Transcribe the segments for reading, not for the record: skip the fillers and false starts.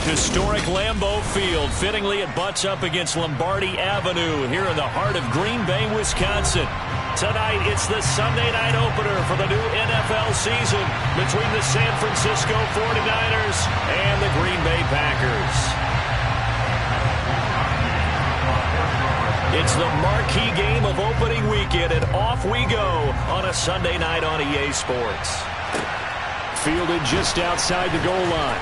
Historic Lambeau Field. Fittingly, it butts up against Lombardi Avenue here in the heart of Green Bay, Wisconsin. Tonight, it's the Sunday night opener for the new NFL season between the San Francisco 49ers and the Green Bay Packers. It's the marquee game of opening weekend, and off we go on a Sunday night on EA Sports. Fielded just outside the goal line.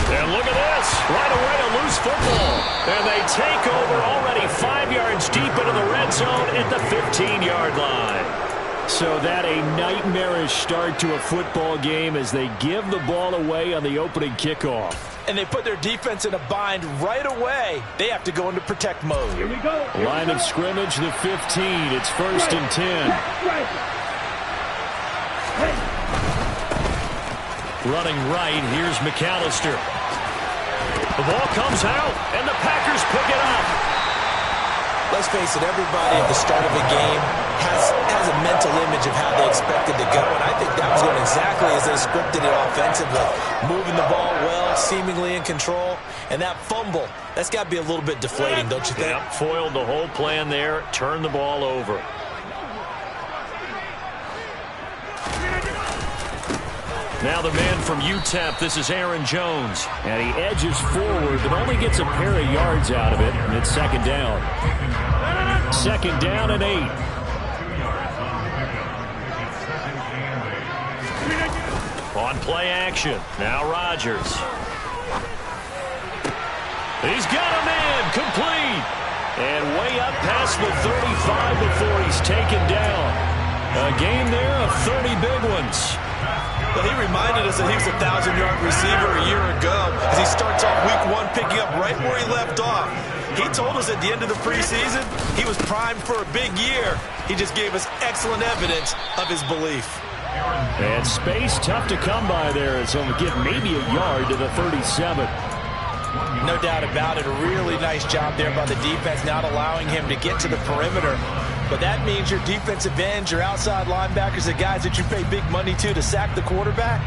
And look at this. Right away, a loose football. And they take over already 5 yards deep into the red zone at the 15-yard line. So that a nightmarish start to a football game as they give the ball away on the opening kickoff. And they put their defense in a bind right away. They have to go into protect mode. Here we go. Line of scrimmage, the 15. It's 1st and 10. Running right, here's McAllister. The ball comes out, and the Packers pick it up. Let's face it, everybody at the start of a game has a mental image of how they expect it to go, and I think that was going exactly as they scripted it offensively. Moving the ball well, seemingly in control, and that fumble, that's got to be a little bit deflating, don't you think? Yep, foiled the whole plan there, turned the ball over. Now the man from UTEP, this is Aaron Jones. And he edges forward, but only gets a pair of yards out of it, and it's 2nd down. 2nd down and 8. On play action, now Rodgers. He's got a man, complete. And way up past the 35 before he's taken down. A game there of 30 big ones. Well, he reminded us that he was a 1,000-yard receiver a year ago as he starts off week 1 picking up right where he left off. He told us at the end of the preseason he was primed for a big year. He just gave us excellent evidence of his belief. And space tough to come by there as he'll get maybe a yard to the 37. No doubt about it. A really nice job there by the defense, not allowing him to get to the perimeter. But that means your defensive ends, your outside linebackers, the guys that you pay big money to sack the quarterback,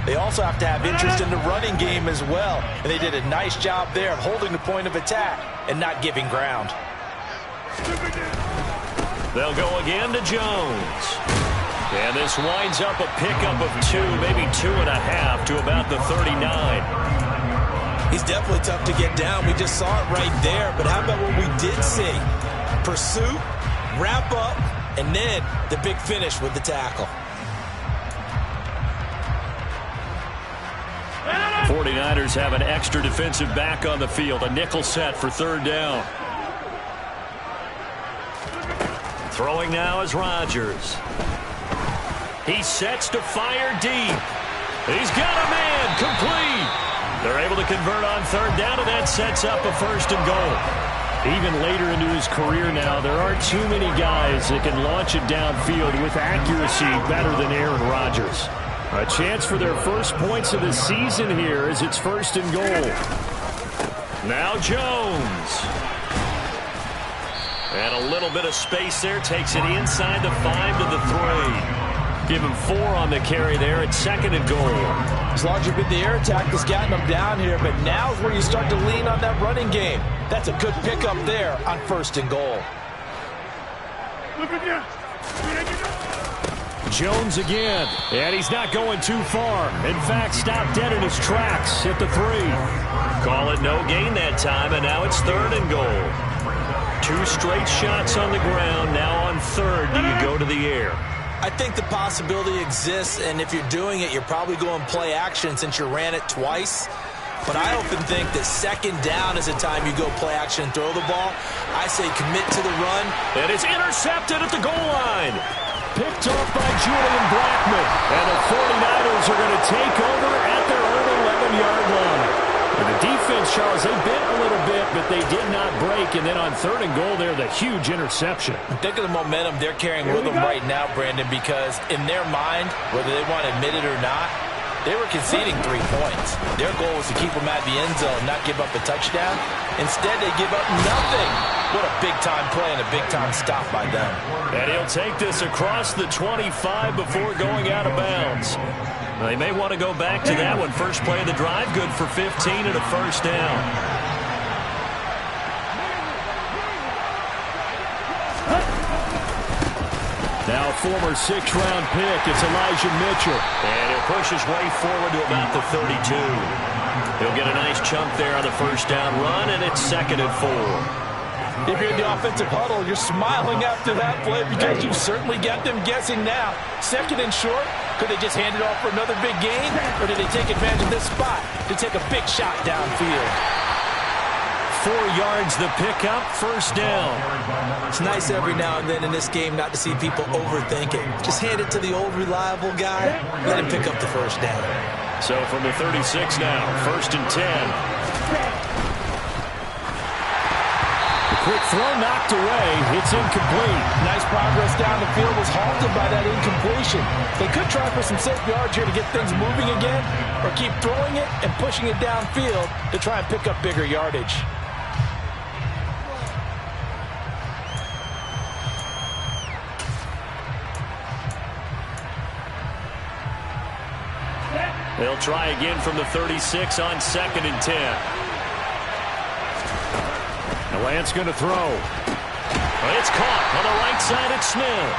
they also have to have interest in the running game as well. And they did a nice job there of holding the point of attack and not giving ground. They'll go again to Jones. And this winds up a pickup of 2, maybe 2.5 to about the 39. He's definitely tough to get down. We just saw it right there. But how about what we did see? Pursuit, wrap up, and then the big finish with the tackle. 49ers have an extra defensive back on the field. A nickel set for 3rd down. Throwing now is Rodgers. He sets to fire deep. He's got a man, complete. They're able to convert on 3rd down, and that sets up a 1st and goal. Even later into his career now, there aren't too many guys that can launch it downfield with accuracy better than Aaron Rodgers. A chance for their first points of the season here as it's 1st and goal. Now Jones. And a little bit of space there, takes it inside the 5 to the 3. Give him 4 on the carry there at 2nd and goal. It's largely been the air attack that's gotten them down here, but now is where you start to lean on that running game. That's a good pickup there on 1st and goal. Jones again, and he's not going too far. In fact, stopped dead in his tracks at the 3. Call it no gain that time, and now it's 3rd and goal. 2 straight shots on the ground. Now on 3rd, do you go to the air? I think the possibility exists, and if you're doing it, you're probably going play action since you ran it twice. But I often think that 2nd down is the time you go play action and throw the ball. I say commit to the run. And it's intercepted at the goal line. Picked off by Julian Blackmon. And the 49ers are going to take over at their own 11-yard line. And the defense, Charles, they bit a little bit, but they did not break. And then on 3rd and goal there, the huge interception. Think of the momentum they're carrying with them right now, Brandon, because in their mind, whether they want to admit it or not, They were conceding 3 points. Their goal was to keep them at the end zone, not give up a touchdown. Instead, they give up nothing. What a big-time play and a big-time stop by them. And he'll take this across the 25 before going out of bounds. They may want to go back to that one. First play of the drive, good for 15 and a first down. Now a former 6th-round pick, it's Elijah Mitchell. And he'll push his way forward to about the 32. He'll get a nice chunk there on the first down run, and it's 2nd and 4. If you're in the offensive huddle, you're smiling after that play because you've certainly got them guessing now. 2nd and short, could they just hand it off for another big gain? Or did they take advantage of this spot to take a big shot downfield? 4 yards the pickup, first down. It's nice every now and then in this game not to see people overthink it. Just hand it to the old reliable guy, let him pick up the first down. So from the 36 now, 1st and 10. Quick throw knocked away. It's incomplete. Nice progress down the field was halted by that incompletion. They could try for some safe yards here to get things moving again, or keep throwing it and pushing it downfield to try and pick up bigger yardage. They'll try again from the 36 on 2nd and 10. Lance going to throw. It's caught on the right side at Smith.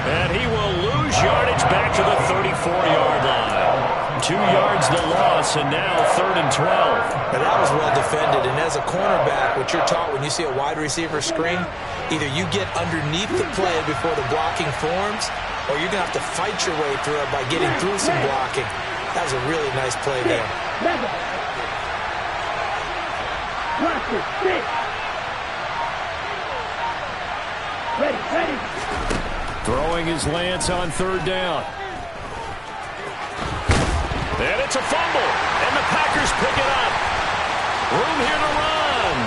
And he will lose yardage back to the 34-yard line. 2 yards the loss, and now 3rd and 12. Now that was well defended, and as a cornerback, what you're taught when you see a wide receiver screen, either you get underneath the play before the blocking forms, or you're going to have to fight your way through it by getting through some blocking. That was a really nice play there. Ready. Throwing his Lance on 3rd down. And it's a fumble, and the Packers pick it up. Room here to run.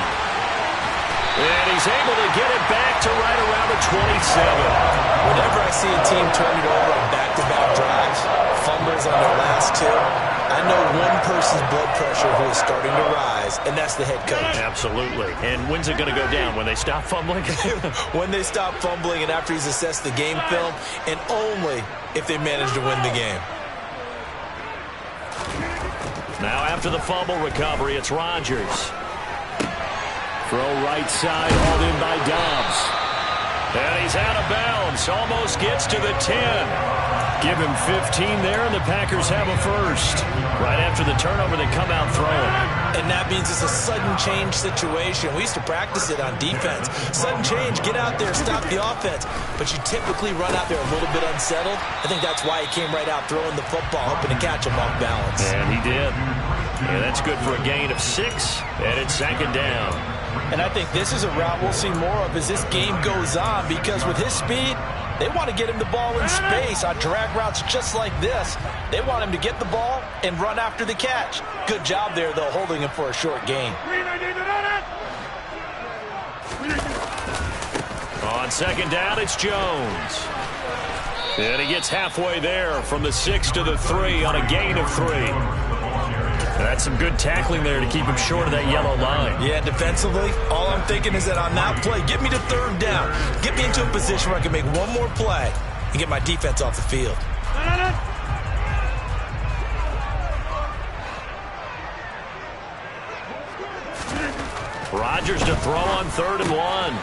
And he's able to get it back to right around the 27. Whenever I see a team turn it over on back-to-back drives, fumbles on their last 2, I know one person's blood pressure who is starting to rise, and that's the head coach. Absolutely. And when's it going to go down? When they stop fumbling? When they stop fumbling and after he's assessed the game film, and only if they manage to win the game. Now after the fumble recovery, it's Rodgers. Throw right side, hauled in by Dobbs. And he's out of bounds. Almost gets to the 10. Give him 15 there, and the Packers have a first. Right after the turnover, they come out throwing. And that means it's a sudden change situation. We used to practice it on defense. Sudden change, get out there, stop the offense. But you typically run out there a little bit unsettled. I think that's why he came right out throwing the football, hoping to catch him off balance. And he did. And that's good for a gain of 6, and it's 2nd down. And I think this is a route we'll see more of as this game goes on, because with his speed, they want to get him the ball in space on drag routes just like this. They want him to get the ball and run after the catch. Good job there, though, holding him for a short gain. On 2nd down, it's Jones. And he gets halfway there from the 6 to the 3 on a gain of 3. That's some good tackling there to keep him short of that yellow line. Yeah, defensively, all I'm thinking is that on that play, get me to 3rd down. Get me into a position where I can make one more play and get my defense off the field. Rodgers to throw on 3rd and 1.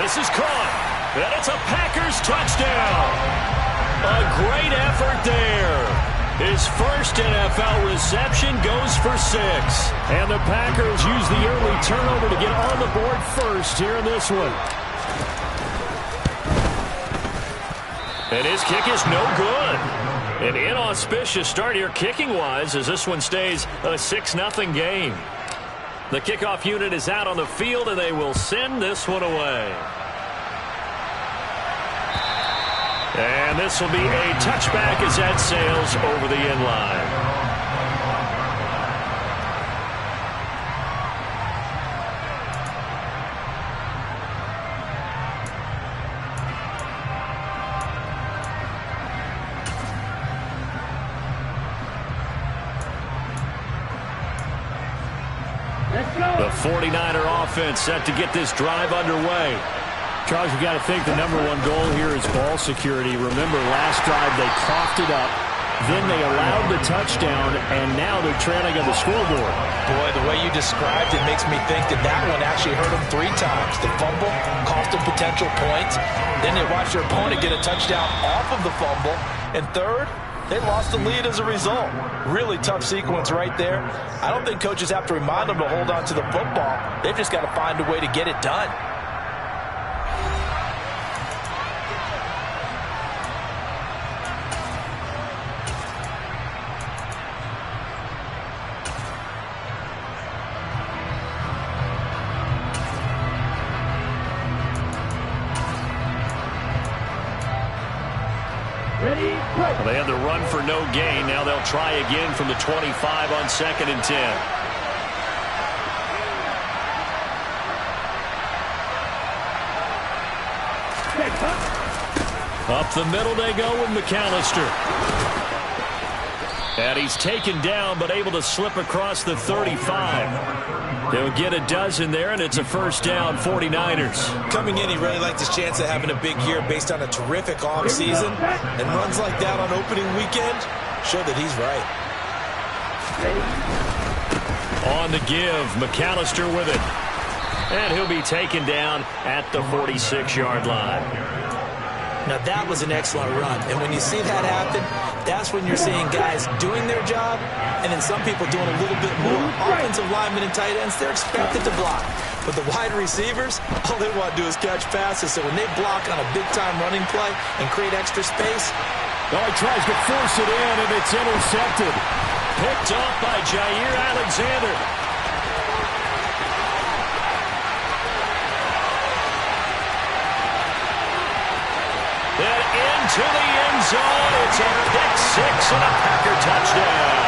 This is caught, and it's a Packers touchdown. A great effort there. His first NFL reception goes for 6. And the Packers use the early turnover to get on the board first here in this one. And his kick is no good. An inauspicious start here kicking-wise as this one stays a 6-0 game. The kickoff unit is out on the field, and they will send this one away. And this will be a touchback as that sails over the end line. 49er offense set to get this drive underway. Charles, you got to think the #1 goal here is ball security. Remember, last drive they coughed it up, then they allowed the touchdown, and now they're trailing on the scoreboard. Boy, the way you described it makes me think that that one actually hurt them 3 times. The fumble cost them potential points. Then they watched their opponent get a touchdown off of the fumble. And third, they lost the lead as a result. Really tough sequence right there. I don't think coaches have to remind them to hold on to the football. They've just got to find a way to get it done. Well, they had the run for no gain. Now they'll try again from the 25 on 2nd and 10. Up the middle they go with McAllister. And he's taken down but able to slip across the 35. They'll get a dozen there, and it's a first down, 49ers. Coming in, he really liked his chance of having a big year based on a terrific offseason. And runs like that on opening weekend show that he's right. On the give, McAllister with it. And he'll be taken down at the 46-yard line. Now, that was an excellent run. And when you see that happen, that's when you're seeing guys doing their job and then some people doing a little bit more. Offensive linemen and tight ends, they're expected to block. But the wide receivers, all they want to do is catch passes. So when they block on a big-time running play and create extra space. Oh, he tries to force it in, and it's intercepted. Picked off by Jair Alexander. Then into the end zone. It's a pick 6 and a Packer touchdown.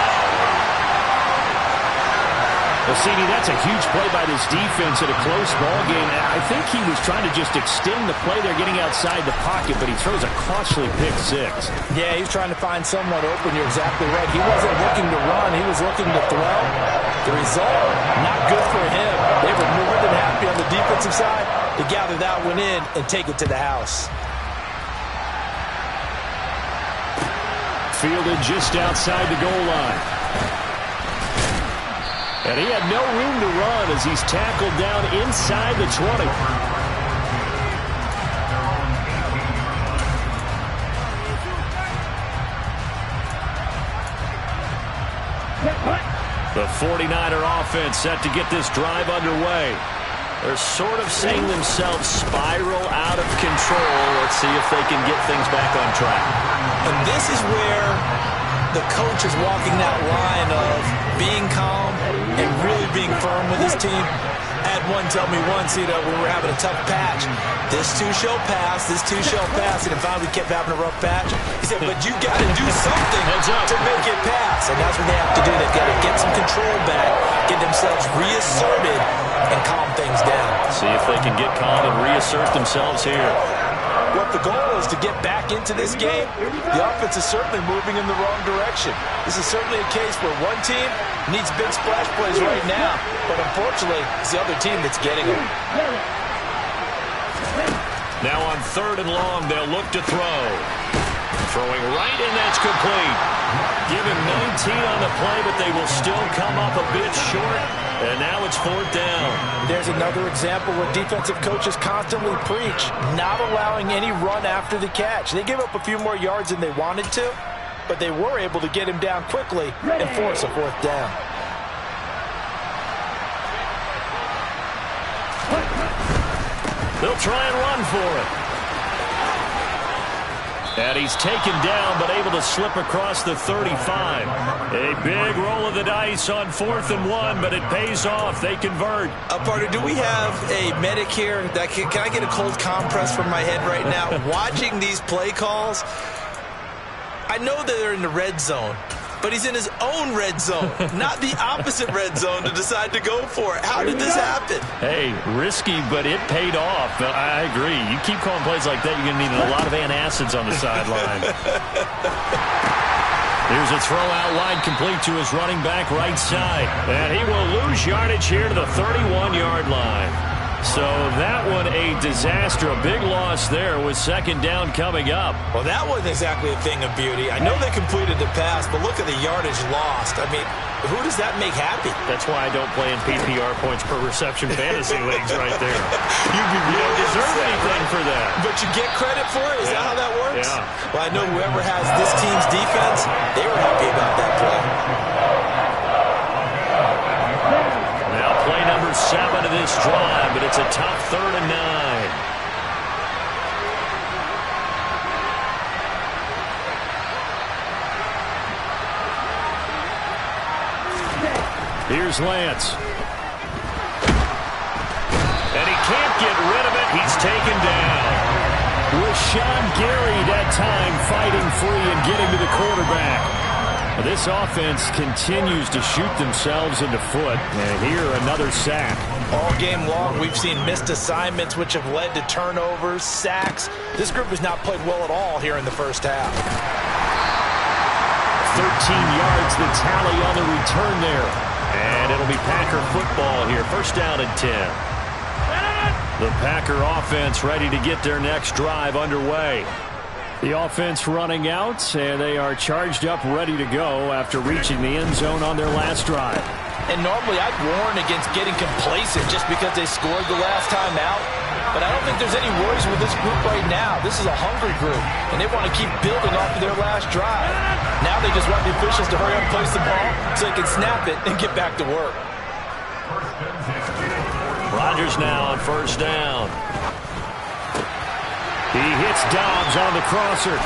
Well, CD, that's a huge play by this defense in a close ball game. I think he was trying to just extend the play there, getting outside the pocket, but he throws a costly pick 6. Yeah, he's trying to find someone open. You're exactly right. He wasn't looking to run. He was looking to throw. The result, not good for him. They were more than happy on the defensive side to gather that one in and take it to the house. Fielded just outside the goal line. And he had no room to run as he's tackled down inside the 20. The 49er offense set to get this drive underway. They're sort of seeing themselves spiral out of control. Let's see if they can get things back on track. And this is where the coach is walking that line of being calm and really being firm with his team. I had one tell me once, we were having a tough patch. This too shall pass, this too shall pass. And finally we kept having a rough patch. He said, but you got to do something to make it pass. And that's what they have to do. They've got to get some control back, get themselves reasserted, and calm things down. See if they can get calm and reassert themselves here. What the goal is to get back into this game, the offense is certainly moving in the wrong direction. This is certainly a case where one team needs big splash plays right now, but unfortunately, it's the other team that's getting them. Now on 3rd and long, they'll look to throw. Throwing right, and that's complete. Give him 19 on the play, but they will still come up a bit short. And now it's 4th down. There's another example where defensive coaches constantly preach, not allowing any run after the catch. They give up a few more yards than they wanted to, but they were able to get him down quickly and force a 4th down. They'll try and run for it. And he's taken down, but able to slip across the 35. A big roll of the dice on 4th and 1, but it pays off. They convert. Partner, do we have a medic here? Can I get a cold compress from my head right now? Watching these play calls, I know that they're in the red zone, but he's in his own red zone, not the opposite red zone to decide to go for it. How did this happen? Hey, risky, but it paid off. I agree. You keep calling plays like that, you're going to need a lot of antacids on the sideline. Here's a throw out wide, complete to his running back right side. And he will lose yardage here to the 31-yard line. So that one a disaster, a big loss there with second down coming up. Well, that wasn't exactly a thing of beauty. I know they completed the pass, but look at the yardage lost. I mean, who does that make happy? That's why I don't play in PPR points per reception fantasy leagues right there. You don't deserve anything for that. But you get credit for it? Is that how that works? Yeah. Well, I know whoever has this team's defense, they were happy about that play. Play number 7 of this drive, but it's a tough 3rd and 9. Here's Lance. And he can't get rid of it. He's taken down. Rashawn Gary that time fighting free and getting to the quarterback. This offense continues to shoot themselves in the foot. And here, another sack. All game long, we've seen missed assignments, which have led to turnovers, sacks. This group has not played well at all here in the first half. 13 yards, the tally on the return there. And it'll be Packer football here. First down and 10. The Packer offense ready to get their next drive underway. The offense running out, and they are charged up, ready to go after reaching the end zone on their last drive. And normally I'd warn against getting complacent just because they scored the last time out. But I don't think there's any worries with this group right now. This is a hungry group, and they want to keep building off of their last drive. Now they just want the officials to hurry up and place the ball so they can snap it and get back to work. Rodgers now on first down. He hits Dobbs on the crosser.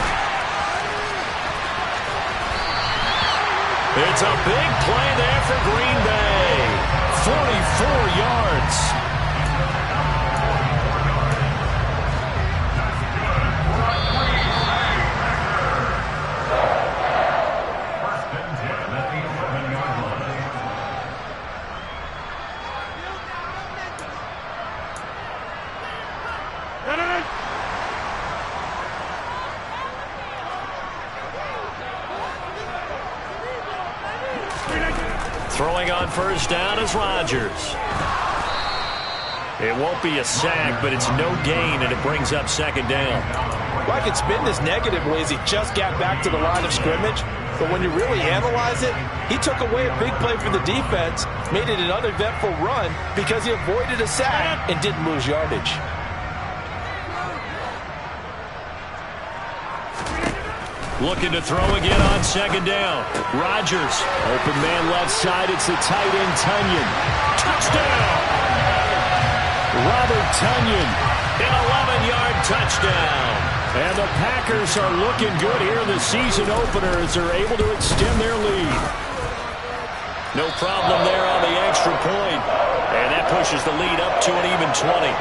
It's a big play there for Green Bay. 44 yards. Throwing on first down is Rodgers. It won't be a sack, but it's no gain, and it brings up second down. Well, I could spin this negatively as he just got back to the line of scrimmage. But when you really analyze it, he took away a big play for the defense, made it another eventful run because he avoided a sack and didn't lose yardage. Looking to throw again on second down. Rodgers. Open man left side. It's the tight end, Tunyon. Touchdown! Robert Tunyon. An 11-yard touchdown. And the Packers are looking good here in the season opener as they're able to extend their lead. No problem there on the extra point. And that pushes the lead up to an even 20.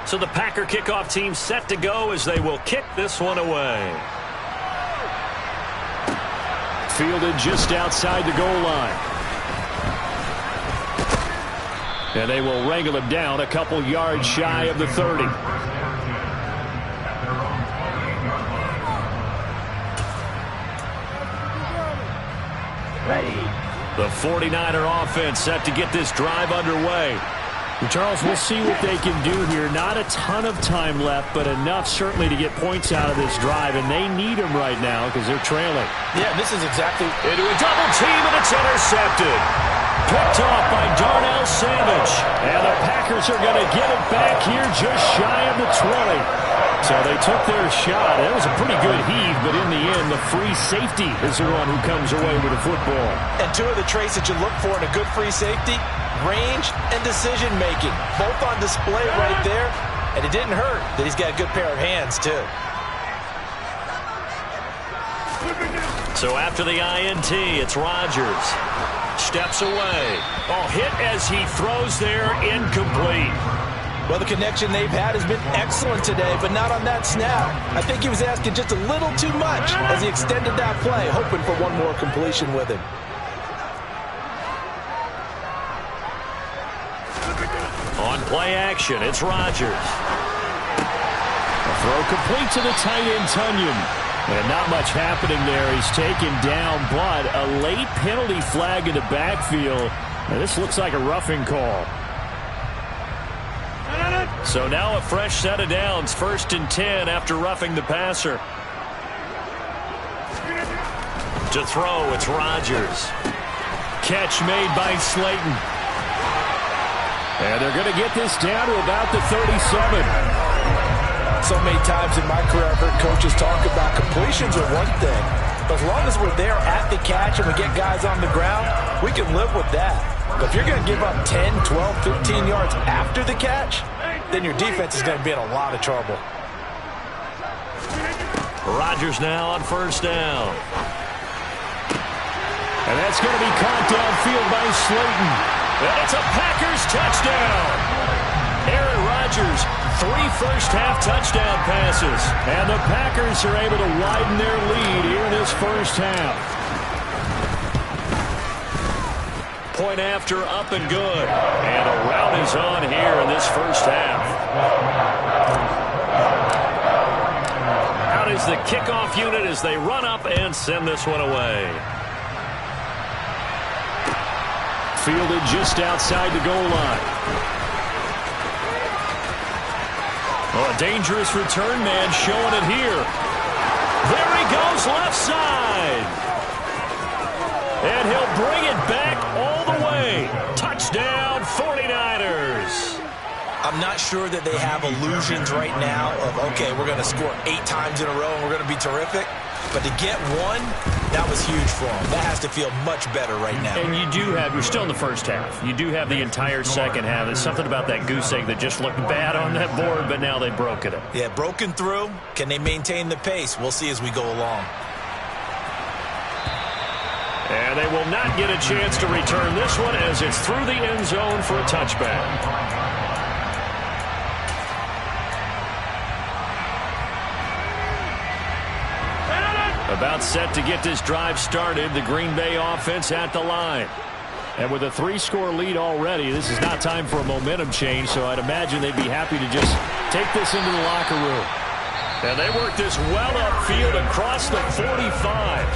So the Packer kickoff team set to go as they will kick this one away. Fielded just outside the goal line. And they will wrangle him down a couple yards shy of the 30. Ready. The 49er offense set to get this drive underway. Charles, we'll see what they can do here. Not a ton of time left, but enough certainly to get points out of this drive, and they need them right now because they're trailing. Yeah, this is exactly... Into a double team, and it's intercepted. Picked off by Darnell Savage. And the Packers are going to get it back here just shy of the 20. So they took their shot. That was a pretty good heave, but in the end, the free safety is the one who comes away with the football. And two of the traits that you look for in a good free safety, range and decision-making. Both on display right there, and it didn't hurt that he's got a good pair of hands, too. So after the INT, it's Rodgers. Steps away. Oh, hit as he throws there, incomplete. Well, the connection they've had has been excellent today, but not on that snap. I think he was asking just a little too much as he extended that play, hoping for one more completion with him. On play action, it's Rodgers. A throw complete to the tight end, Tunyon. And not much happening there. He's taken down, but a late penalty flag in the backfield. And this looks like a roughing call. So now a fresh set of downs, 1st and 10 after roughing the passer. To throw, it's Rodgers. Catch made by Slayton. And they're going to get this down to about the 37. So many times in my career I've heard coaches talk about completions are one thing. But as long as we're there at the catch and we get guys on the ground, we can live with that. But if you're going to give up 10, 12, 15 yards after the catch, then your defense is going to be in a lot of trouble. Rodgers now on 1st down. And that's going to be caught downfield by Slayton. And it's a Packers touchdown. Aaron Rodgers, 3 first-half touchdown passes. And the Packers are able to widen their lead here in this first half. Point after, up and good. And a rout is on here in this first half. Out is the kickoff unit as they run up and send this one away. Fielded just outside the goal line. Oh, a dangerous return man showing it here. There he goes, left side. And he'll bring it back all the way. Touchdown, 49ers. I'm not sure that they have illusions right now of, okay, we're going to score 8 times in a row and we're going to be terrific. But to get one, that was huge for them. That has to feel much better right now. And you do have, you're still in the first half. You do have the entire second half. There's something about that goose egg that just looked bad on that board, but now they've broken it. Yeah, broken through. Can they maintain the pace? We'll see as we go along. And they will not get a chance to return this one as it's through the end zone for a touchback. About set to get this drive started, the Green Bay offense at the line. And with a 3-score lead already, this is not time for a momentum change, so I'd imagine they'd be happy to just take this into the locker room. And they work this well upfield across the 45.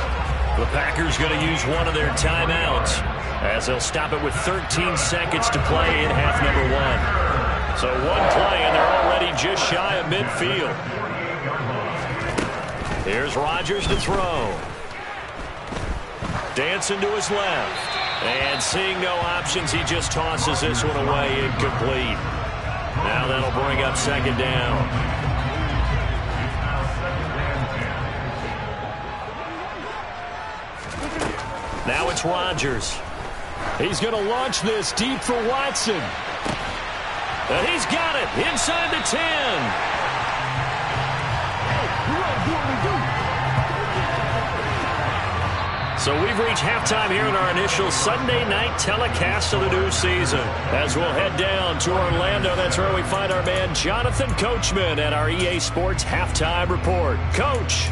The Packers going to use one of their timeouts as they'll stop it with 13 seconds to play in half number 1. So one play, and they're already just shy of midfield. Here's Rodgers to throw. Dancing to his left. And seeing no options, he just tosses this one away incomplete. Now that'll bring up 2nd down. Now it's Rodgers. He's going to launch this deep for Watson. And he's got it inside the 10. So we've reached halftime here in our initial Sunday night telecast of the new season. As we'll head down to Orlando, that's where we find our man Jonathan Coachman at our EA Sports Halftime Report. Coach.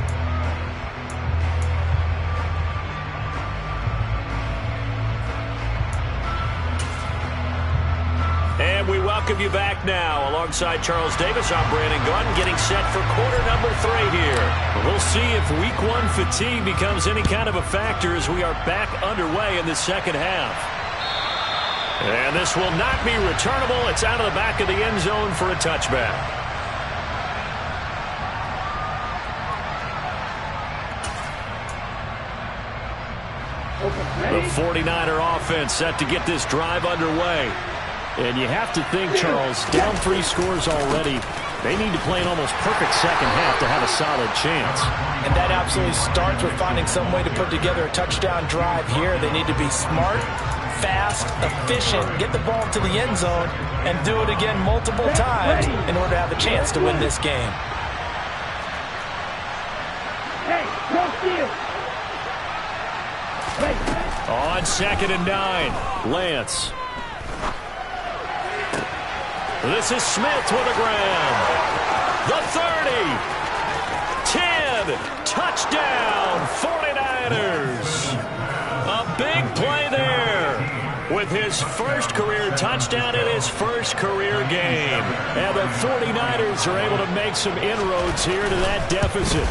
And we welcome you back now. Alongside Charles Davis, I'm Brandon Gunn, getting set for quarter number 3 here. We'll see if week 1 fatigue becomes any kind of a factor as we are back underway in the second half. And this will not be returnable. It's out of the back of the end zone for a touchback. The 49er offense set to get this drive underway. And you have to think, Charles, down 3 scores already. They need to play an almost perfect second half to have a solid chance. And that absolutely starts with finding some way to put together a touchdown drive here. They need to be smart, fast, efficient, get the ball to the end zone, and do it again multiple times in order to have a chance to win this game. On 2nd and 9, Lance. This is Smith with a grab. The 30. 10. Touchdown, 49ers. A big play there with his first career touchdown in his first career game. And the 49ers are able to make some inroads here to that deficit.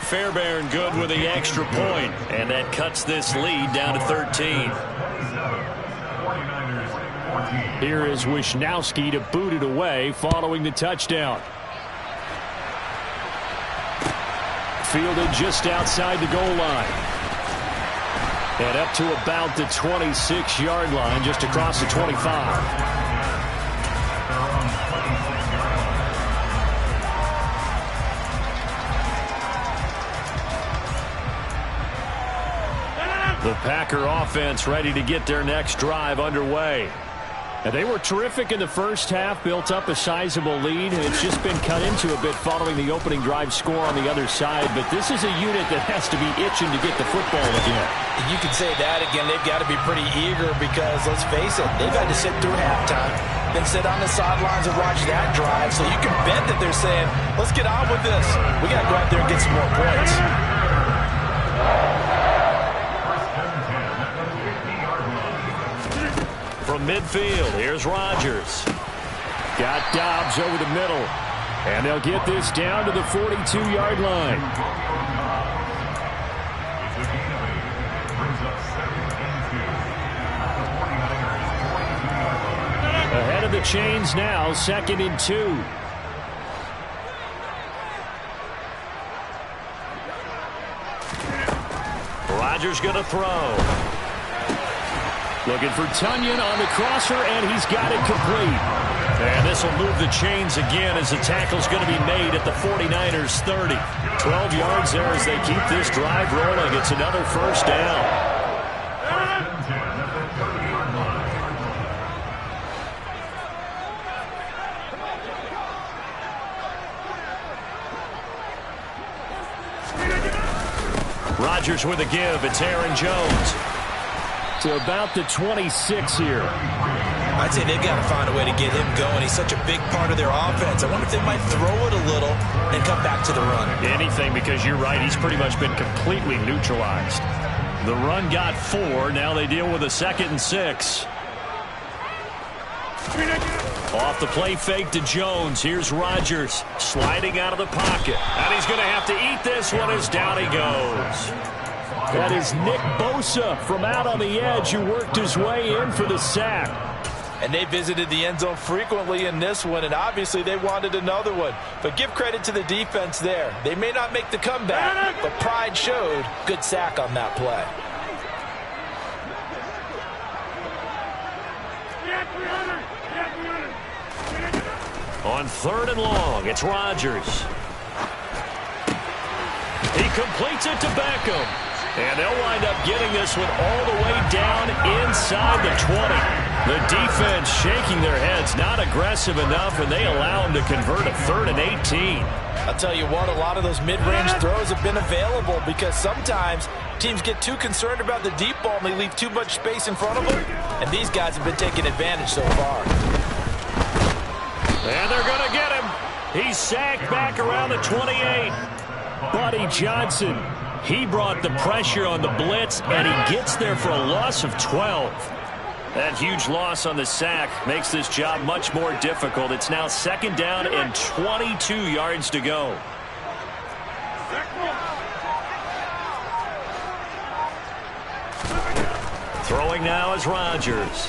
Fairbairn good with the extra point, and that cuts this lead down to 13. Here is Wisnowski to boot it away following the touchdown. Fielded just outside the goal line. And up to about the 26-yard line, just across the 25. The Packer offense ready to get their next drive underway. And they were terrific in the first half, built up a sizable lead, and it's just been cut into a bit following the opening drive score on the other side. But this is a unit that has to be itching to get the football again. You can say that again. They've got to be pretty eager because, let's face it, they've had to sit through halftime, then sit on the sidelines and watch that drive. So you can bet that they're saying, let's get on with this. We got to go out there and get some more points. From midfield, here's Rodgers. Got Dobbs over the middle. And they'll get this down to the 42-yard line. Ahead of the chains now, 2nd and 2. Rodgers going to throw. Looking for Tunyon on the crosser, and he's got it complete. And this will move the chains again as the tackle's going to be made at the 49ers 30. 12 yards there as they keep this drive rolling. It's another first down. Rodgers with a give. It's Aaron Jones. To about the 26 here. I'd say they've got to find a way to get him going. He's such a big part of their offense. I wonder if they might throw it a little and come back to the run. Anything, because you're right. He's pretty much been completely neutralized. The run got 4. Now they deal with a 2nd and 6. Off the play fake to Jones. Here's Rodgers sliding out of the pocket. And he's going to have to eat this one as down he goes. That is Nick Bosa from out on the edge who worked his way in for the sack. And they visited the end zone frequently in this one, and obviously they wanted another one. But give credit to the defense there. They may not make the comeback, but pride showed. Good sack on that play. On 3rd and long, it's Rodgers. He completes it to Beckham. And they'll wind up getting this one all the way down inside the 20. The defense shaking their heads, not aggressive enough, and they allow them to convert a 3rd and 18. I'll tell you what, a lot of those mid-range throws have been available because sometimes teams get too concerned about the deep ball and they leave too much space in front of them. And these guys have been taking advantage so far. And they're going to get him. He's sacked back around the 28. Buddy Johnson. He brought the pressure on the blitz, and he gets there for a loss of 12. That huge loss on the sack makes this job much more difficult. It's now 2nd down and 22 yards to go. Throwing now is Rodgers.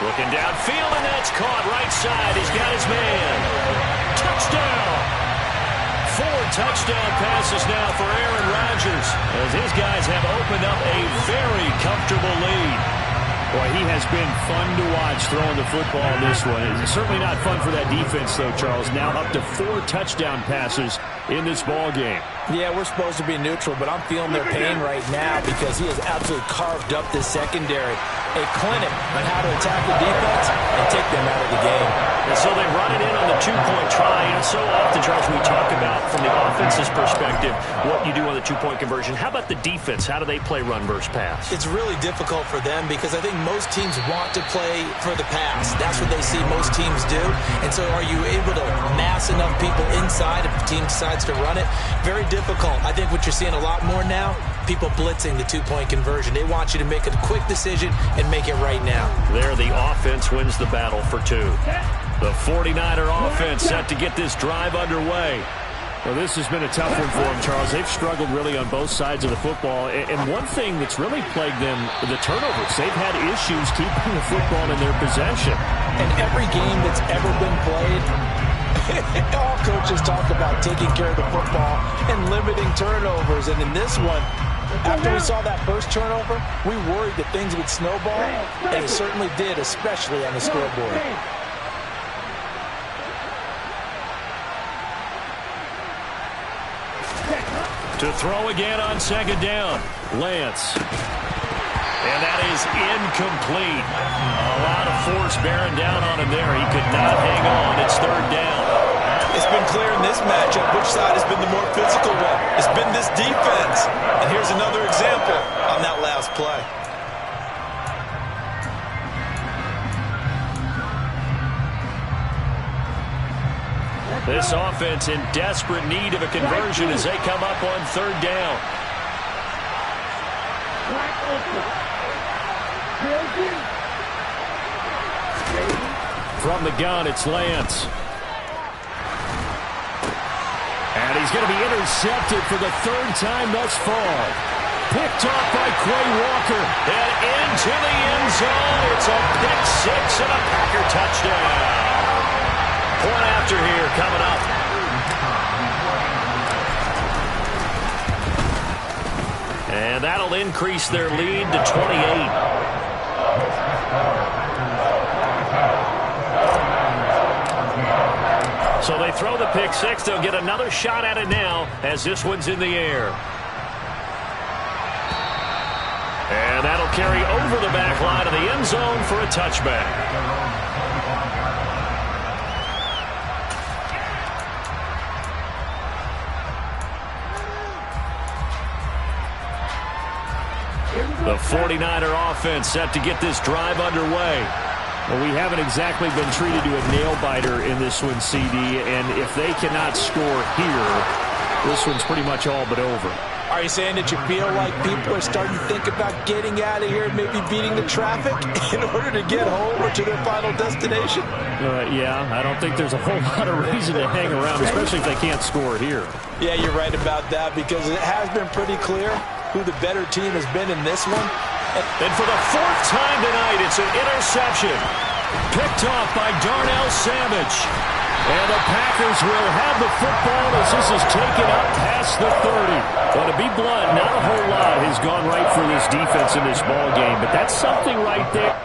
Looking downfield, and that's caught right side. He's got his man. Touchdown! 4 touchdown passes now for Aaron Rodgers as his guys have opened up a very comfortable lead. Boy, he has been fun to watch throwing the football this way. It's certainly not fun for that defense, though, Charles. Now up to 4 touchdown passes in this ball game. Yeah, we're supposed to be neutral, but I'm feeling their pain right now because he has absolutely carved up this secondary. a clinic on how to attack the defense and take them out of the game. And so they run it in on the two-point try. And so often, Charles, we talk about, from the offense's perspective, what you do on the two-point conversion. How about the defense? How do they play run versus pass? It's really difficult for them because I think most teams want to play for the pass. That's what they see most teams do. And so are you able to mass enough people inside if the team decides to run it? Very difficult. I think what you're seeing a lot more now, people blitzing the two-point conversion. They want you to make a quick decision and make it right now. There, the offense wins the battle for two. The 49er offense set to get this drive underway. Well, this has been a tough one for them, Charles. They've struggled really on both sides of the football. And one thing that's really plagued them, the turnovers. They've had issues keeping the football in their possession. And every game that's ever been played, all coaches talk about taking care of the football and limiting turnovers. And in this one, after we saw that first turnover, we worried that things would snowball, and it certainly did, especially on the scoreboard. To throw again on second down, Lance. And that is incomplete. A lot of force bearing down on him there. He could not hang on. It's third down. It's been clear in this matchup which side has been the more physical one. It's been this defense. And here's another example on that last play. This offense in desperate need of a conversion as they come up on third down. From the gun, it's Lance. And he's going to be intercepted for the third time thus far. Picked off by Quay Walker. And into the end zone. It's a pick six and a Packer touchdown. Point after here coming up. And that'll increase their lead to 28. So they throw the pick six. They'll get another shot at it now as this one's in the air. And that'll carry over the back line of the end zone for a touchback. The 49er offense set to get this drive underway. Well, we haven't exactly been treated to a nail-biter in this one, CD, and if they cannot score here, this one's pretty much all but over. Are you saying that you feel like people are starting to think about getting out of here and maybe beating the traffic in order to get home or to their final destination? Yeah, I don't think there's a whole lot of reason to hang around, especially if they can't score here. Yeah, you're right about that because it has been pretty clear who the better team has been in this one. And for the fourth time tonight, it's an interception. Picked off by Darnell Savage. And the Packers will have the football as this is taken up past the 30. Well, to be blunt, not a whole lot has gone right for this defense in this ball game, but that's something right there.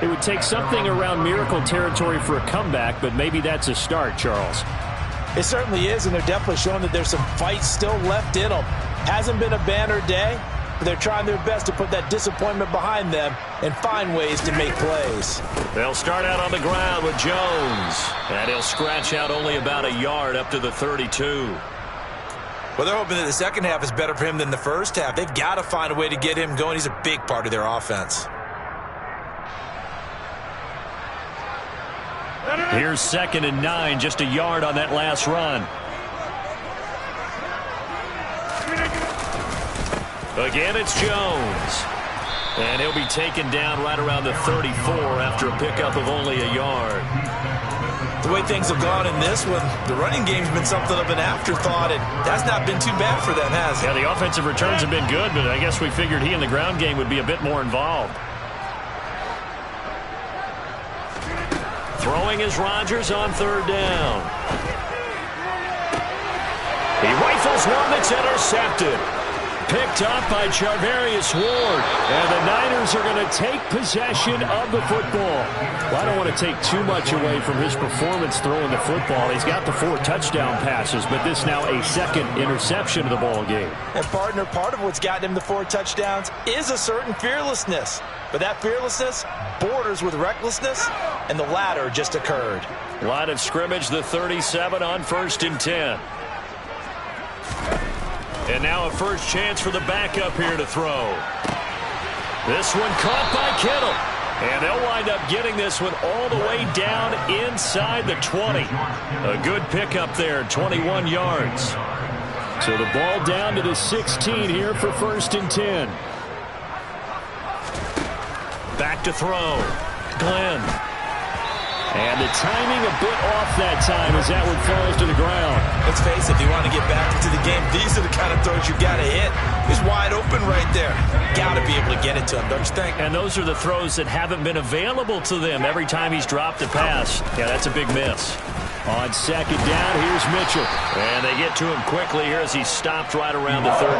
It would take something around miracle territory for a comeback, but maybe that's a start, Charles. It certainly is, and they're definitely showing that there's some fight still left in them. Hasn't been a banner day, but they're trying their best to put that disappointment behind them and find ways to make plays. They'll start out on the ground with Jones, and he'll scratch out only about a yard up to the 32. Well, they're hoping that the second half is better for him than the first half. They've got to find a way to get him going. He's a big part of their offense. Here's 2nd and 9, just a yard on that last run. Again, it's Jones. And he'll be taken down right around the 34 after a pickup of only a yard. the way things have gone in this one, the running game's been something of an afterthought, and that's not been too bad for them, has it? Yeah, the offensive returns have been good, but I guess we figured he in the ground game would be a bit more involved. Throwing is Rodgers on third down. He rifles one that's intercepted. Picked up by Charvarius Ward. And the Niners are going to take possession of the football. Well, I don't want to take too much away from his performance throwing the football. He's got the 4 touchdown passes, but this now a second interception of the ball game. And, partner, part of what's gotten him the 4 touchdowns is a certain fearlessness. But that fearlessness borders with recklessness, and the latter just occurred. Line of scrimmage, the 37 on 1st and 10. And now a first chance for the backup here to throw. This one caught by Kittle. And they'll wind up getting this one all the way down inside the 20. A good pickup there, 21 yards. So the ball down to the 16 here for 1st and 10. Back to throw. Glenn. And the timing a bit off that time as that one falls to the ground. Let's face it, if you want to get back into the game, these are the kind of throws you got to hit. He's wide open right there. Got to be able to get it to him, don't you think? And those are the throws that haven't been available to them every time he's dropped a pass. Yeah, that's a big miss. On second down, here's Mitchell. And they get to him quickly here as he's stopped right around the 13.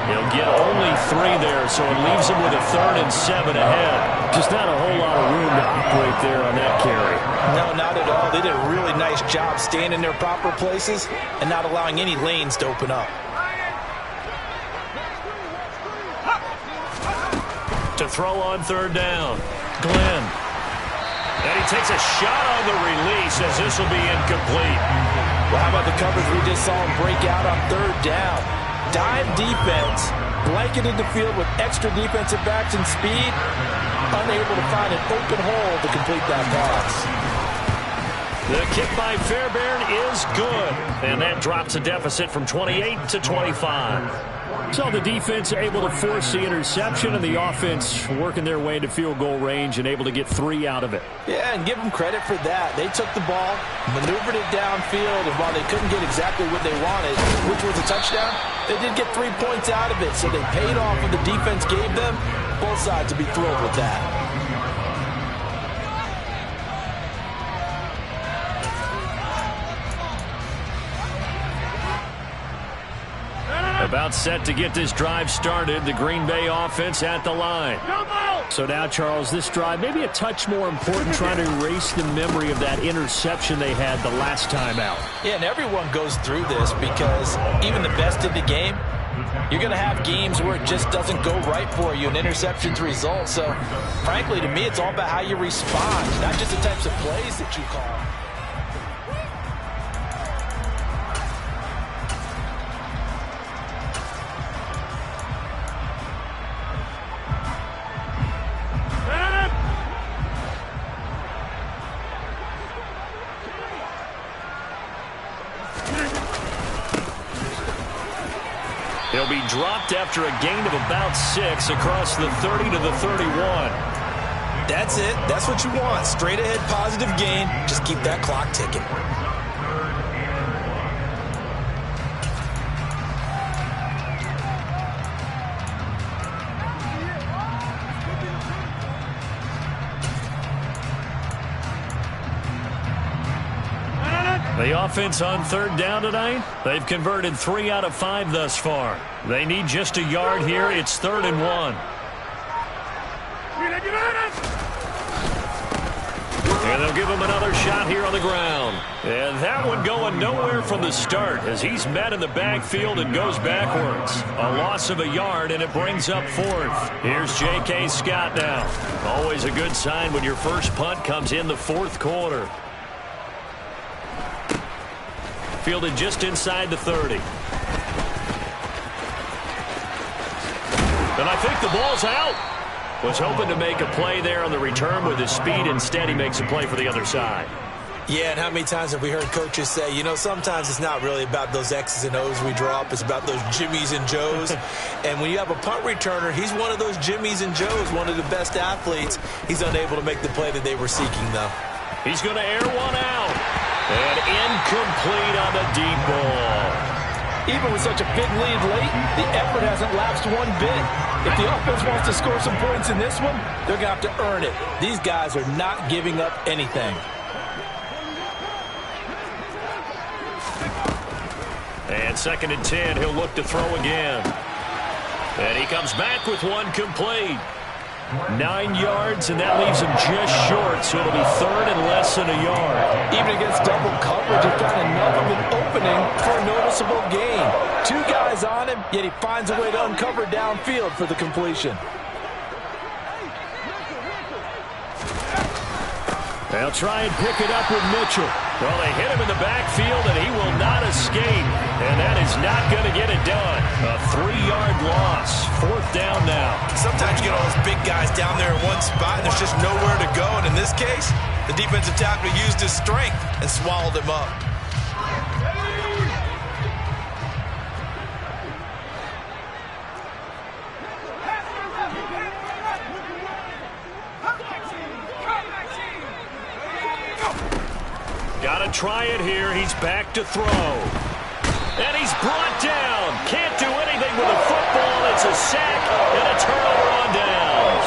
He'll get only 3 there, so it leaves him with a 3rd and 7 ahead. Just not a whole lot of room to operate there on that carry. No, not at all. They did a really nice job staying in their proper places and not allowing any lanes to open up. To throw on 3rd down, Glenn. And he takes a shot on the release as this will be incomplete. Well, how about the coverage we just saw him break out on 3rd down? Dime defense, blanketed the field with extra defensive backs and speed, unable to find an open hole to complete that pass. The kick by Fairbairn is good, and that drops a deficit from 28 to 25. So the defense able to force the interception, and the offense working their way into field goal range and able to get 3 out of it. Yeah, and give them credit for that. They took the ball, maneuvered it downfield, and while they couldn't get exactly what they wanted, which was a touchdown, they did get 3 points out of it. So they paid off what the defense gave them. Both sides would be thrilled with that. About set to get this drive started. The Green Bay offense at the line. So now, Charles, this drive maybe a touch more important, trying to erase the memory of that interception they had the last time out. Yeah, and everyone goes through this because even the best in the game, you're going to have games where it just doesn't go right for you, and interceptions result. So, frankly, to me, it's all about how you respond, not just the types of plays that you call. He'll be dropped after a gain of about 6 across the 30 to the 31. That's it. That's what you want. Straight ahead positive gain. Just keep that clock ticking. The offense on 3rd down tonight, they've converted 3 out of 5 thus far. They need just a yard here. It's 3rd and 1. And they'll give him another shot here on the ground. And that one going nowhere from the start as he's met in the backfield and goes backwards. A loss of a yard, and it brings up 4th. Here's J.K. Scott now. Always a good sign when your first punt comes in the 4th quarter. Fielded just inside the 30. And I think the ball's out. Was hoping to make a play there on the return with his speed. Instead, he makes a play for the other side. Yeah, and how many times have we heard coaches say, you know, sometimes it's not really about those X's and O's we draw up. It's about those Jimmies and Joes. And when you have a punt returner, he's one of those Jimmies and Joes, one of the best athletes. He's unable to make the play that they were seeking, though. He's going to air one out. And incomplete on the deep ball. Even with such a big lead late, the effort hasn't lapsed one bit. If the offense wants to score some points in this one, they're going to have to earn it. These guys are not giving up anything. And 2nd and 10, he'll look to throw again. And he comes back with one complete. 9 yards, and that leaves him just short, so it'll be 3rd and less than a yard. Even against double coverage, he found enough of an opening for a noticeable gain. 2 guys on him, yet he finds a way to uncover downfield for the completion. They'll try and pick it up with Mitchell. Well, they hit him in the backfield, and he will not escape. And that is not going to get it done. A 3-yard loss. 4th down now. Sometimes you get all those big guys down there in one spot, and there's just nowhere to go. And in this case, the defensive tackle used his strength and swallowed him up. Got to try it here. He's back to throw. And he's brought down. Can't do anything with the football. It's a sack and a turnover on downs.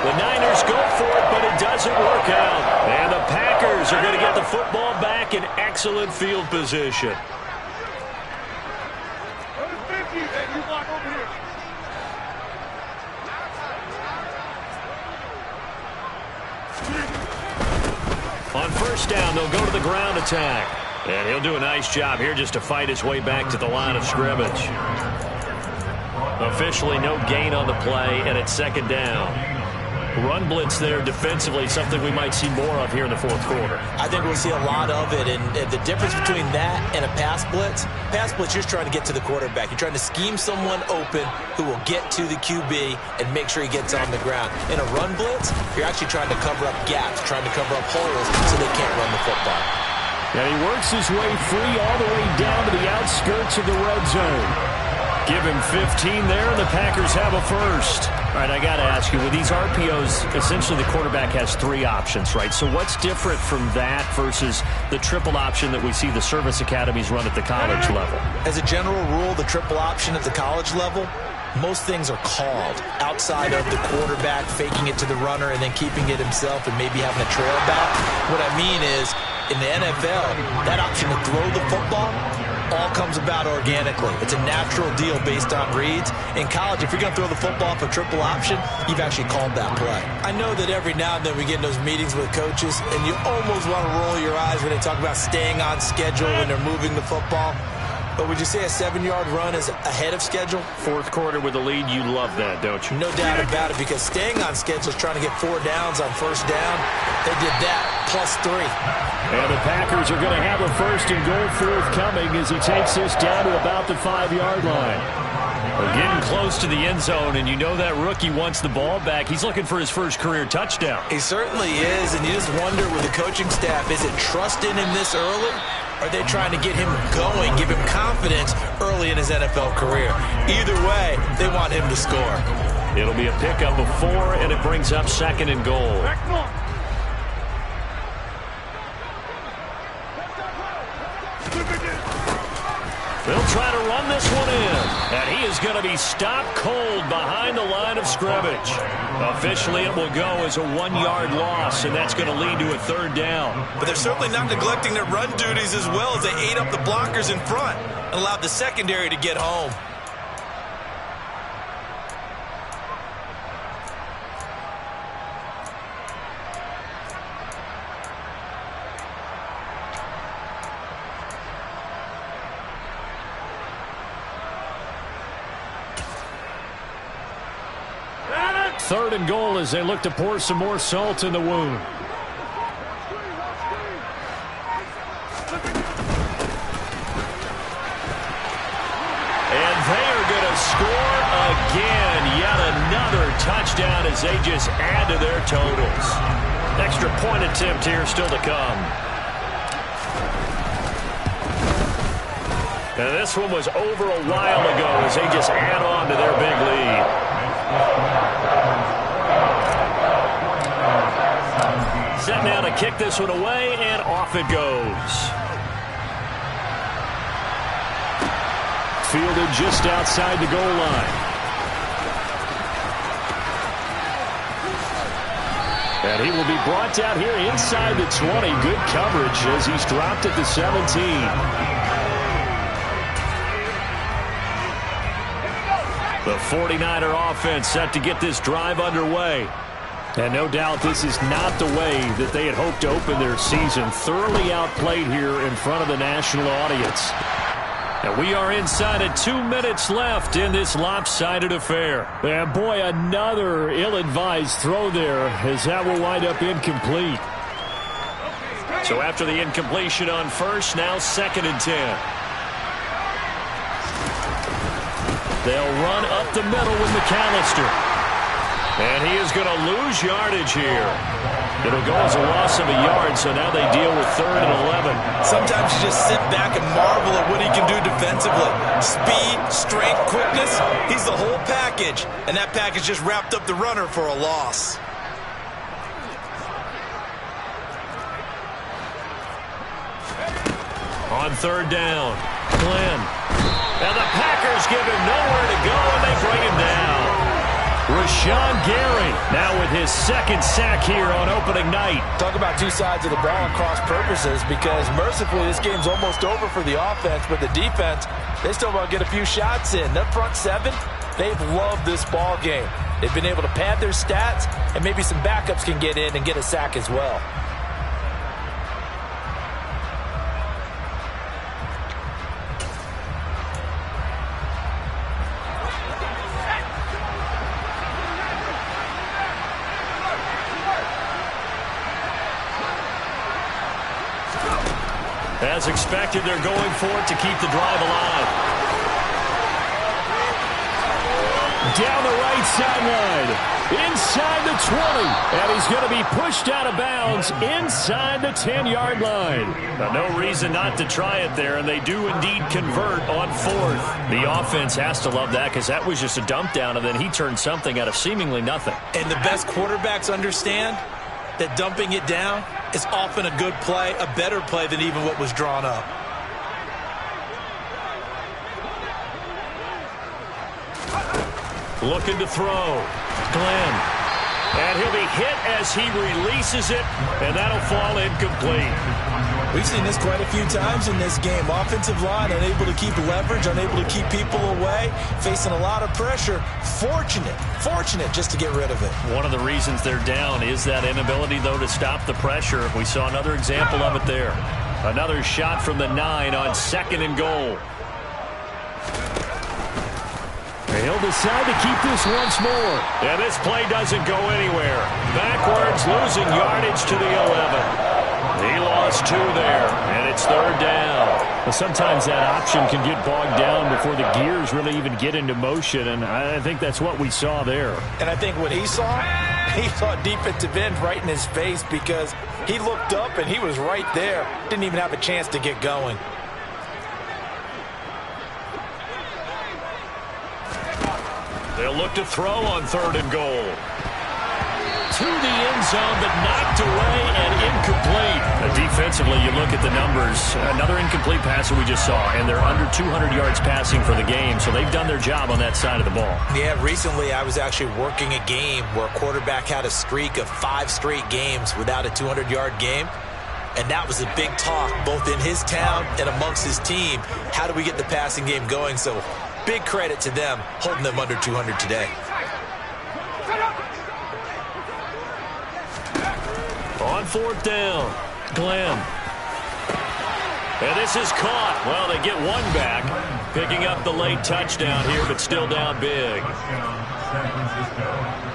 The Niners go for it, but it doesn't work out. And the Packers are going to get the football back in excellent field position. On 1st down, they'll go to the ground attack. And he'll do a nice job here just to fight his way back to the line of scrimmage. Officially no gain on the play, and it's 2nd down. Run blitz there defensively, something we might see more of here in the 4th quarter. I think we'll see a lot of it, and the difference between that and a pass blitz, you're just trying to get to the quarterback. You're trying to scheme someone open who will get to the QB and make sure he gets on the ground. In a run blitz, you're actually trying to cover up gaps, trying to cover up holes so they can't run the football. And he works his way free all the way down to the outskirts of the red zone. Give him 15 there, and the Packers have a first. All right, I got to ask you, with these RPOs, essentially the quarterback has 3 options, right? So what's different from that versus the triple option that we see the service academies run at the college level? As a general rule, the triple option at the college level, most things are called outside of the quarterback faking it to the runner and then keeping it himself and maybe having a trail back. What I mean is, in the NFL, that option to throw the football all comes about organically. It's a natural deal based on reads. In college, if you're going to throw the football for triple option, you've actually called that play. I know that every now and then we get in those meetings with coaches, and you almost want to roll your eyes when they talk about staying on schedule when they're moving the football. But would you say a 7-yard run is ahead of schedule? 4th quarter with a lead, you love that, don't you? No doubt about it, because staying on schedule is trying to get 4 downs on 1st down. They did that +3. And the Packers are going to have a 1st and goal forthcoming as he takes this down to about the 5-yard line. We're getting close to the end zone, and you know that rookie wants the ball back. He's looking for his first career touchdown. He certainly is, and you just wonder with the coaching staff, is it trust in him this early? Or are they trying to get him going, give him confidence early in his NFL career? Either way, they want him to score. It'll be a pickup of 4, and it brings up 2nd and goal. They'll try to run this one in, and he is going to be stopped cold behind the line of scrimmage. Officially, it will go as a 1-yard loss, and that's going to lead to a 3rd down. But they're certainly not neglecting their run duties as well as they ate up the blockers in front and allowed the secondary to get home. Third and goal as they look to pour some more salt in the wound. And they are going to score again. Yet another touchdown as they just add to their totals. Extra point attempt here still to come. And this one was over a while ago as they just add on to their big lead. Set now to kick this one away, and off it goes. Fielded just outside the goal line. And he will be brought down here inside the 20. Good coverage as he's dropped at the 17. The 49er offense set to get this drive underway. And no doubt this is not the way that they had hoped to open their season. Thoroughly outplayed here in front of the national audience. And we are inside of 2 minutes left in this lopsided affair. And boy, another ill-advised throw there as that will wind up incomplete. So after the incompletion on first, now 2nd and 10. They'll run up the middle with McAllister. And he is going to lose yardage here. It'll go as a loss of a yard, so now they deal with 3rd and 11. Sometimes you just sit back and marvel at what he can do defensively. Speed, strength, quickness, he's the whole package. And that package just wrapped up the runner for a loss. On 3rd down, Glenn. And the Packers give him nowhere to go, and they bring him down. Rashawn Gary now with his 2nd sack here on opening night. Talk about two sides of the ball and cross purposes, because mercifully this game's almost over for the offense, but the defense, they still want to get a few shots in. That front 7, they've loved this ball game. They've been able to pad their stats, and maybe some backups can get in and get a sack as well. As expected, they're going for it to keep the drive alive. Down the right sideline, inside the 20, and he's going to be pushed out of bounds inside the 10-yard line. Now, no reason not to try it there, and they do indeed convert on 4th. The offense has to love that, because that was just a dump down, and then he turned something out of seemingly nothing. And the best quarterbacks understand that dumping it down is often a good play, a better play than even what was drawn up. Looking to throw. Glenn. And he'll be hit as he releases it, and that'll fall incomplete. We've seen this quite a few times in this game. Offensive line unable to keep leverage, unable to keep people away, facing a lot of pressure. Fortunate just to get rid of it. One of the reasons they're down is that inability, though, to stop the pressure. We saw another example of it there. Another shot from the 9 on 2nd and goal. He'll decide to keep this once more. Yeah, this play doesn't go anywhere. Backwards, losing yardage to the 11. He lost 2 there, and it's 3rd down. Well, sometimes that option can get bogged down before the gears really even get into motion, and I think that's what we saw there. And I think what he saw defensive end right in his face, because he looked up and he was right there. Didn't even have a chance to get going. They'll look to throw on 3rd and goal. To the end zone, but knocked away and incomplete. Defensively, you look at the numbers. Another incomplete pass that we just saw, and they're under 200 yards passing for the game, so they've done their job on that side of the ball. Yeah, recently I was actually working a game where a quarterback had a streak of 5 straight games without a 200-yard game. And that was a big talk, both in his town and amongst his team. How do we get the passing game going? So big credit to them, holding them under 200 today. On 4th down, Glenn. And this is caught. Well, they get one back, picking up the late touchdown here, but still down big.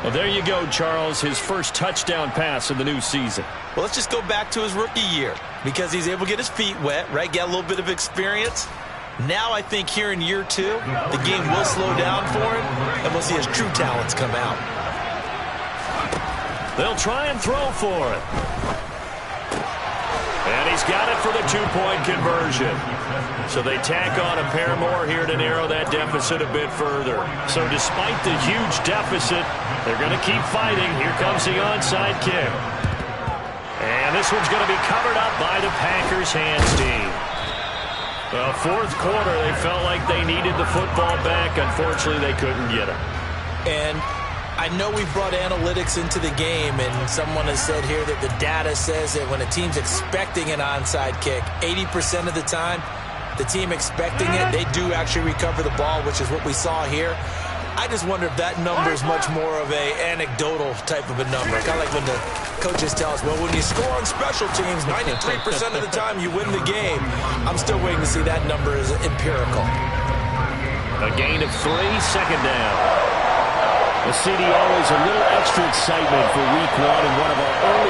Well, there you go, Charles, his first touchdown pass of the new season. Well, let's just go back to his rookie year, because he's able to get his feet wet, right? Get a little bit of experience. Now I think here in year 2, the game will slow down for him, and we'll see his true talents come out. They'll try and throw for it. And he's got it for the 2-point conversion. So they tack on a pair more here to narrow that deficit a bit further. So despite the huge deficit, they're going to keep fighting. Here comes the onside kick. And this one's going to be covered up by the Packers hands team. Well, fourth quarter, they felt like they needed the football back. Unfortunately, they couldn't get it. And I know we've brought analytics into the game, and someone has said here that the data says that when a team's expecting an onside kick, 80% of the time, the team expecting it, they do actually recover the ball, which is what we saw here. I just wonder if that number is much more of a anecdotal type of a number. Kind of like when the coaches tell us, well, when you score on special teams, 93% of the time you win the game. I'm still waiting to see that number is empirical. A gain of 3, second down. The CD always a little extra excitement for week 1 and one of our early